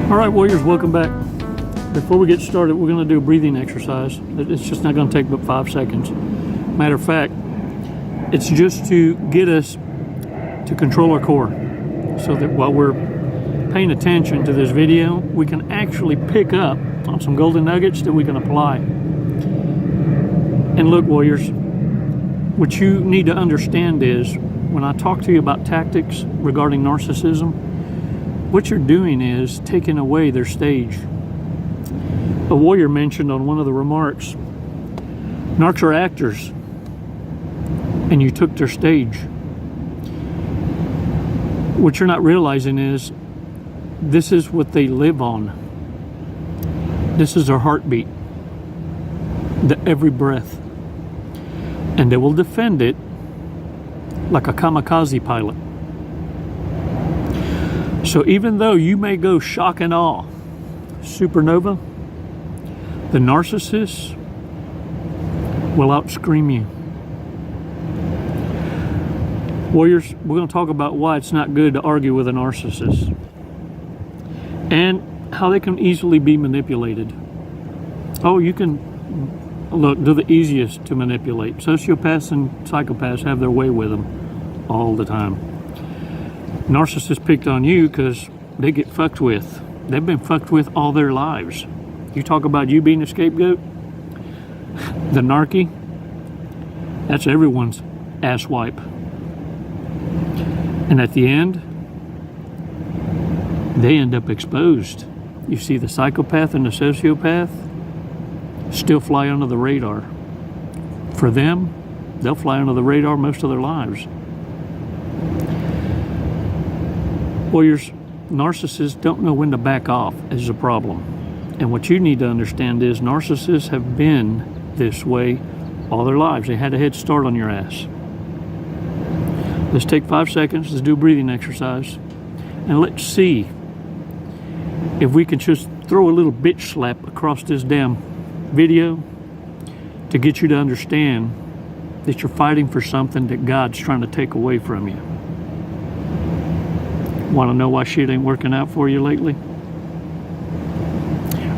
All right, warriors, welcome back. Before we get started, we're going to do a breathing exercise. It's just not going to take but 5 seconds. Matter of fact, it's just to get us to control our core so that while we're paying attention to this video, we can actually pick up on some golden nuggets that we can apply. And look, warriors, what you need to understand is when I talk to you about tactics regarding narcissism, what you're doing is taking away their stage. A warrior mentioned on one of the remarks, narcs are actors, and you took their stage. What you're not realizing is this is what they live on. This is their heartbeat, every breath. And they will defend it like a kamikaze pilot. So even though you may go shock and awe, supernova, the narcissist will outscream you. Warriors, we're going to talk about why it's not good to argue with a narcissist and how they can easily be manipulated. Oh, you can, look, they're the easiest to manipulate. Sociopaths and psychopaths have their way with them all the time. Narcissists picked on you because they get fucked with. They've been fucked with all their lives. You talk about you being a scapegoat, the narky, that's everyone's asswipe. And at the end, they end up exposed. You see the psychopath and the sociopath still fly under the radar. For them, they'll fly under the radar most of their lives. Warriors, narcissists don't know when to back off is a problem. And what you need to understand is narcissists have been this way all their lives. They had a head start on your ass. Let's take 5 seconds, let's do a breathing exercise, and let's see if we can just throw a little bitch slap across this damn video to get you to understand that you're fighting for something that God's trying to take away from you. Want to know why shit ain't working out for you lately?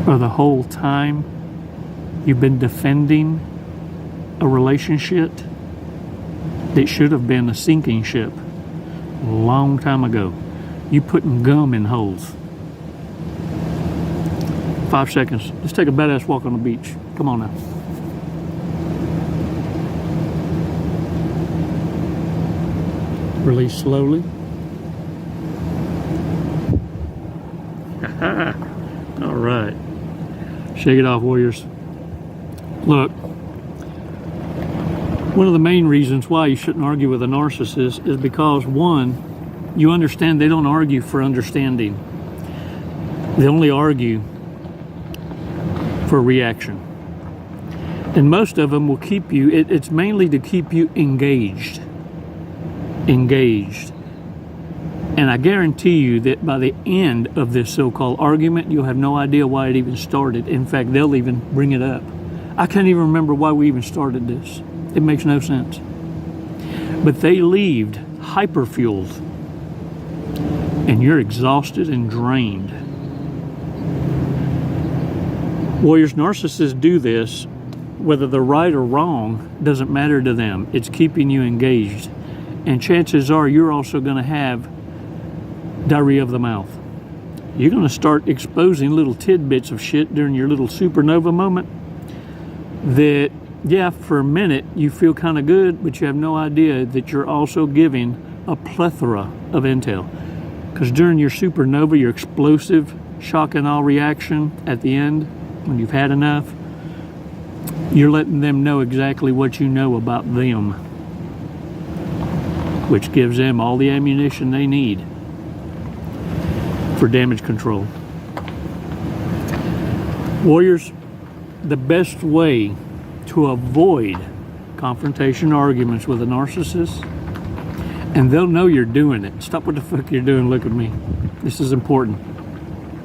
Or the whole time you've been defending a relationship that should have been a sinking ship a long time ago. You putting gum in holes. 5 seconds. Let's take a badass walk on the beach. Come on now. Release slowly. All right. Shake it off, warriors. Look, one of the main reasons why you shouldn't argue with a narcissist is because, one, you understand they don't argue for understanding. They only argue for reaction. And most of them will keep you, it's mainly to keep you engaged. And I guarantee you that by the end of this so-called argument, you'll have no idea why it even started. In fact, they'll even bring it up. I can't even remember why we even started this. It makes no sense. But they leave hyper-fueled, and you're exhausted and drained. Warriors, narcissists do this, whether they're right or wrong, doesn't matter to them. It's keeping you engaged. And chances are you're also going to have diarrhea of the mouth. You're going to start exposing little tidbits of shit during your little supernova moment that, yeah, for a minute you feel kind of good, but you have no idea that you're also giving a plethora of intel. Because during your supernova, your explosive shock and awe reaction at the end, when you've had enough, you're letting them know exactly what you know about them, which gives them all the ammunition they need for damage control. Warriors, the best way to avoid confrontation arguments with a narcissist, and they'll know you're doing it. Stop what the fuck you're doing, look at me. This is important.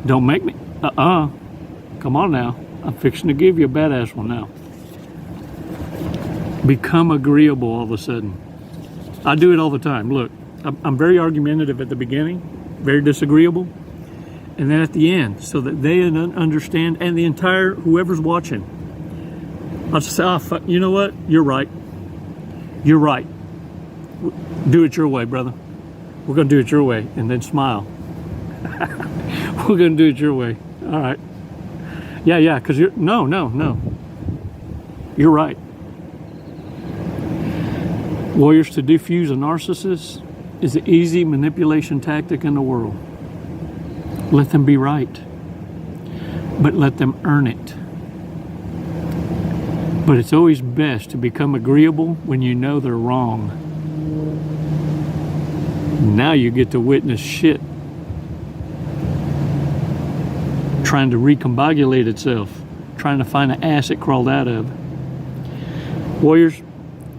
Don't make me, come on now. I'm fixing to give you a badass one now. Become agreeable all of a sudden. I do it all the time. Look, I'm very argumentative at the beginning, very disagreeable. And then at the end, so that they understand, and the entire, whoever's watching, I'll just say, oh, fuck, you know what? You're right. You're right. Do it your way, brother. We're going to do it your way. And then smile. We're going to do it your way. All right. Yeah, because you're, no. You're right. Warriors, to defuse a narcissist is the easy manipulation tactic in the world. Let them be right, but let them earn it. But it's always best to become agreeable when you know they're wrong. Now you get to witness shit trying to recombobulate itself, trying to find an ass it crawled out of. Warriors,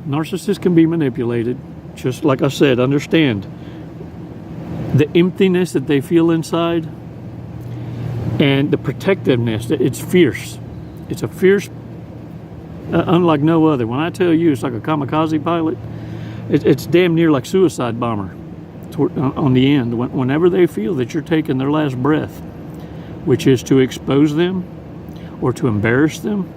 narcissists can be manipulated. Just like I said, understand the emptiness that they feel inside and the protectiveness. It's fierce. It's a fierce, unlike no other. When I tell you it's like a kamikaze pilot, it's damn near like suicide bomber on the end. Whenever they feel that you're taking their last breath, which is to expose them or to embarrass them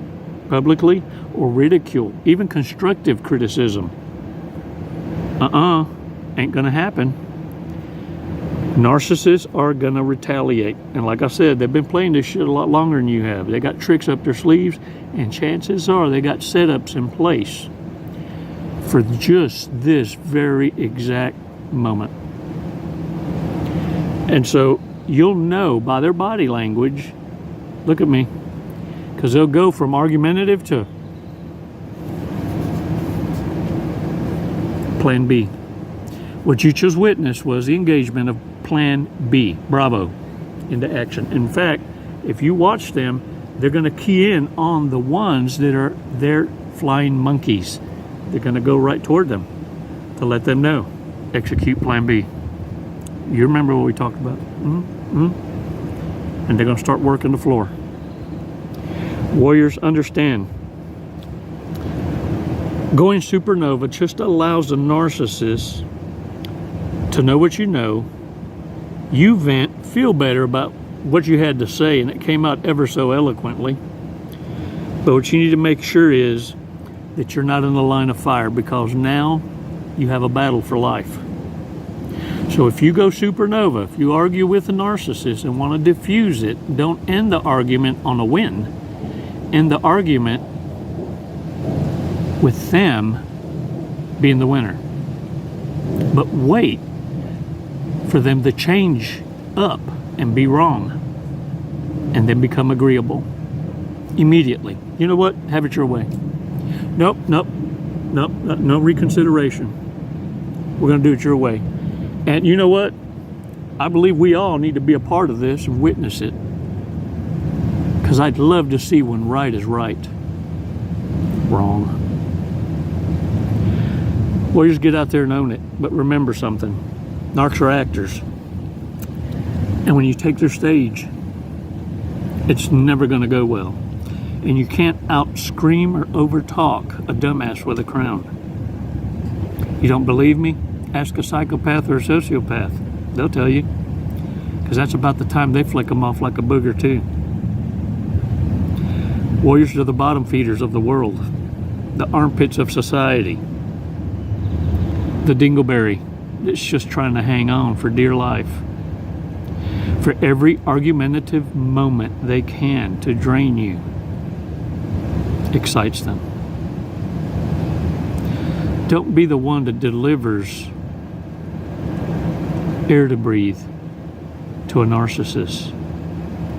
publicly or ridicule, even constructive criticism. Ain't gonna happen. Narcissists are gonna retaliate. And like I said, they've been playing this shit a lot longer than you have. They got tricks up their sleeves, and chances are they got setups in place for just this very exact moment. And so you'll know by their body language, look at me, because they'll go from argumentative to Plan B. What you just witnessed was the engagement of Plan B, Bravo, into action. In fact, if you watch them, they're going to key in on the ones that are their flying monkeys. They're going to go right toward them to let them know, execute Plan B. You remember what we talked about? And they're going to start working the floor. Warriors, understand. Going supernova just allows the narcissist to know what you know. You vent, feel better about what you had to say, and it came out ever so eloquently. But what you need to make sure is that you're not in the line of fire, because now you have a battle for life. So if you go supernova, if you argue with a narcissist and want to diffuse it, don't end the argument on a win. End the argument with them being the winner. But wait for them to change up and be wrong, and then become agreeable immediately. You know what? Have it your way. Nope, no reconsideration. We're going to do it your way. And you know what? I believe we all need to be a part of this and witness it. Because I'd love to see when right is right. Wrong. Warriors, get out there and own it. But remember something. Narcs are actors. And when you take their stage, it's never going to go well. And you can't out-scream or over-talk a dumbass with a crown. You don't believe me? Ask a psychopath or a sociopath. They'll tell you. Because that's about the time they flick them off like a booger too. Warriors are the bottom feeders of the world. The armpits of society. The dingleberry that's just trying to hang on for dear life. For every argumentative moment they can to drain you excites them. Don't be the one that delivers air to breathe to a narcissist.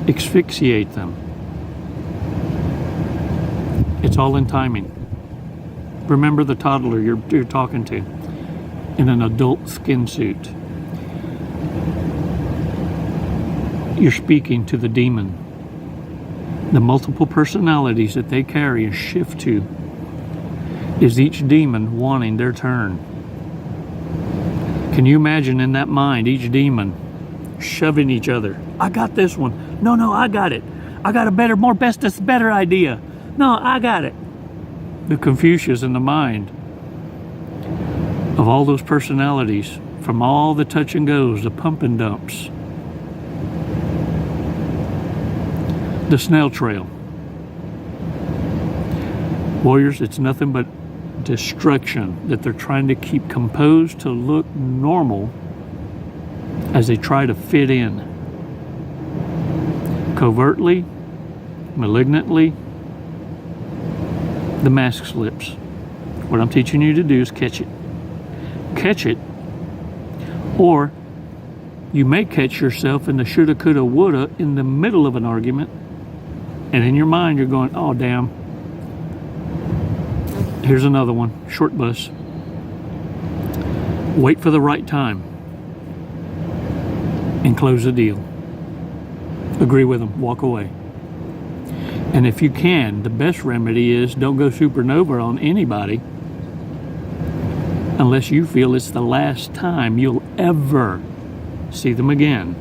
Asphyxiate them. It's all in timing. Remember the toddler you're talking to in an adult skin suit. You're speaking to the demon. The multiple personalities that they carry and shift to is each demon wanting their turn. Can you imagine in that mind each demon shoving each other? I got this one. No, I got it. I got a better, more bestest, better idea. No, I got it. The Confucius in the mind of all those personalities, from all the touch and goes, the pump and dumps, The snail trail. Warriors, it's nothing but destruction that they're trying to keep composed to look normal as they try to fit in. Covertly, malignantly, the mask slips. What I'm teaching you to do is catch it. Catch it, or you may catch yourself in the shoulda, coulda, woulda in the middle of an argument, and in your mind you're going, oh damn, here's another one, short bus. Wait for the right time and close the deal. Agree with them, walk away. And if you can, the best remedy is don't go supernova on anybody unless you feel it's the last time you'll ever see them again,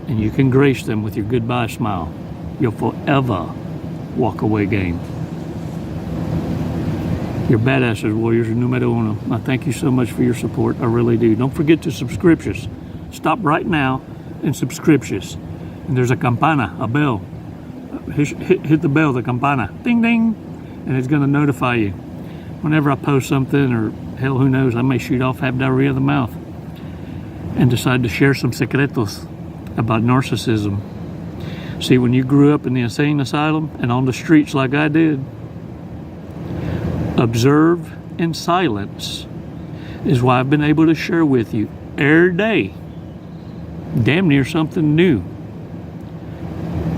and you can grace them with your goodbye smile. You'll forever walk away game. You're badasses, Warriors. You're numero uno. I thank you so much for your support. I really do. Don't forget to subscribe. Stop right now and subscribe. And there's a campana, a bell. Hit the bell, the campana. Ding, ding. And it's going to notify you. Whenever I post something, or hell, who knows, I may shoot off, have diarrhea of the mouth, and decide to share some secretos about narcissism. See, when you grew up in the insane asylum and on the streets like I did, observe in silence is why I've been able to share with you every day damn near something new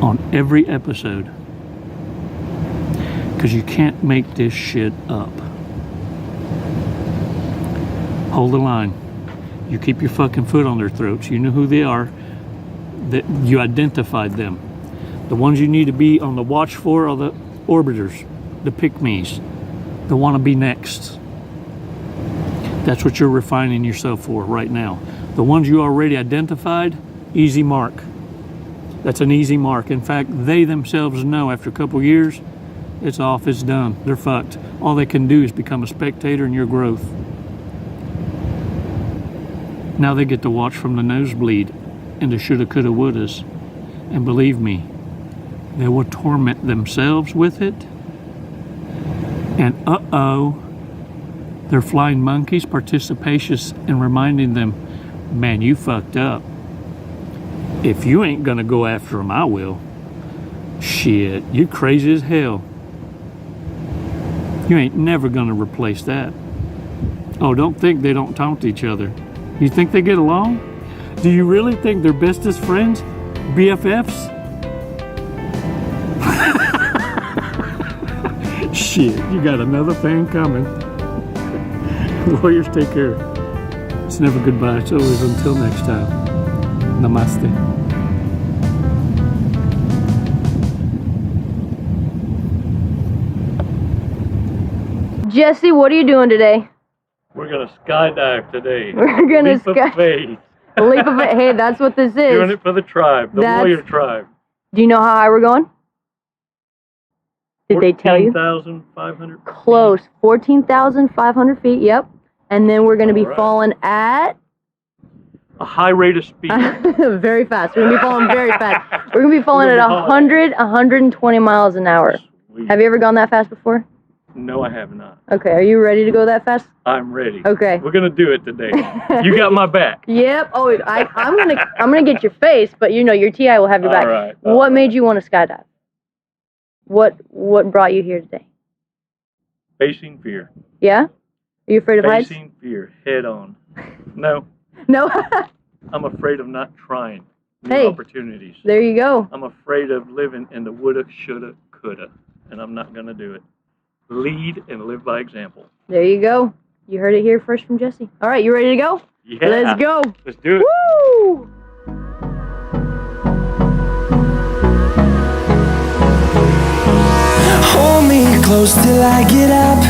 on every episode. Because you can't make this shit up. Hold the line. You keep your fucking foot on their throats. You know who they are. That you identified them. The ones you need to be on the watch for are the orbiters, the pick-me's, the wanna be next. That's what you're refining yourself for right now. The ones you already identified, easy mark. That's an easy mark. In fact, they themselves know after a couple years, it's off, it's done. They're fucked. All they can do is become a spectator in your growth. Now they get to watch from the nosebleed and the shoulda, coulda, wouldas. And believe me, they will torment themselves with it. And uh-oh, they're flying monkeys, participatious, and reminding them, man, you fucked up. If you ain't gonna go after them, I will. Shit, you crazy as hell. You ain't never gonna replace that. Oh, don't think they don't talk to each other. You think they get along? Do you really think they're bestest friends? BFFs? Shit, you got another thing coming. Warriors, take care. It's never goodbye, it's always until next time. Namaste. Jesse, what are you doing today? We're gonna skydive today. We're gonna leap of faith. Leap of faith. Hey, that's what this is. Doing it for the tribe, the warrior tribe. Do you know how high we're going? Did they tell you? 14,500 feet. Close. 14,500 feet, yep. And then we're going to be falling at... a high rate of speed. Very fast. We're going to be falling very fast. We're going to be falling at 120 miles an hour. Sweet. Have you ever gone that fast before? No, I have not. Okay, are you ready to go that fast? I'm ready. Okay. We're gonna do it today. You got my back. Yep. Oh, I'm gonna get your face, but you know your TI will have your back. All right. What made you want to skydive? What brought you here today? Facing fear. Yeah? Are you afraid of heights? Facing fear head on. No. No. I'm afraid of not trying new Hey. opportunities. There you go. I'm afraid of living in the woulda, shoulda, coulda, and I'm not gonna do it. Lead and live by example. There you go. You heard it here first from Jesse. All right, you ready to go? Yeah. Let's go. Let's do it. Woo! Hold me close till I get up.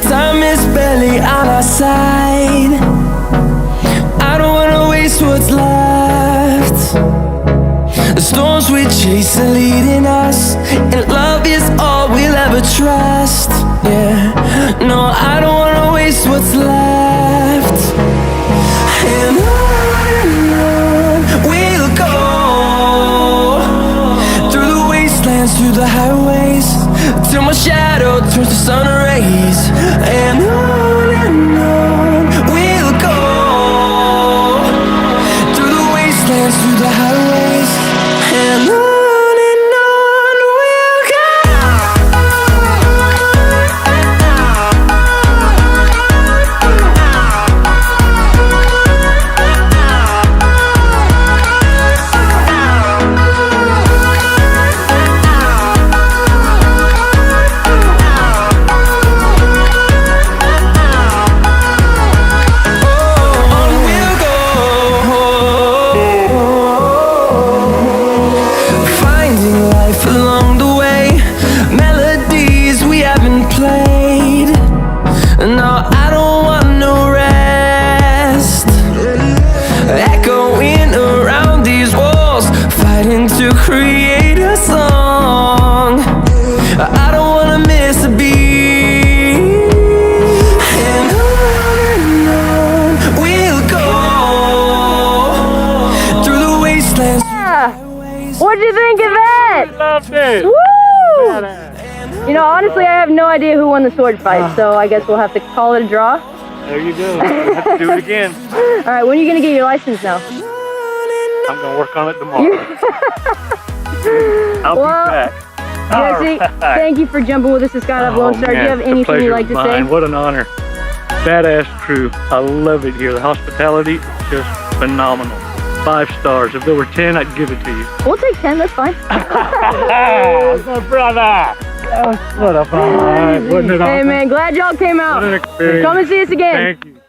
Time is barely on our side. I don't wanna waste what's left. The storms we chase are leading us, and love is all we'll ever trust. Yeah, no, I don't wanna waste what's left. And on we'll go, through the wastelands no idea who won the sword fight, so I guess we'll have to call it a draw. There you go. We'll have to do it again. All right, when are you gonna get your license now? I'm gonna work on it tomorrow. I'll be back. Jesse, thank you for jumping with us to Skydive Lone Star. Do you have anything you'd like to say? What an honor. Badass crew. I love it here. The hospitality, just phenomenal. 5 stars. If there were 10, I'd give it to you. We'll take 10, that's fine. My brother. What a fun. Wasn't it awesome? Hey man, glad y'all came out. What an experience. Come and see us again. Thank you.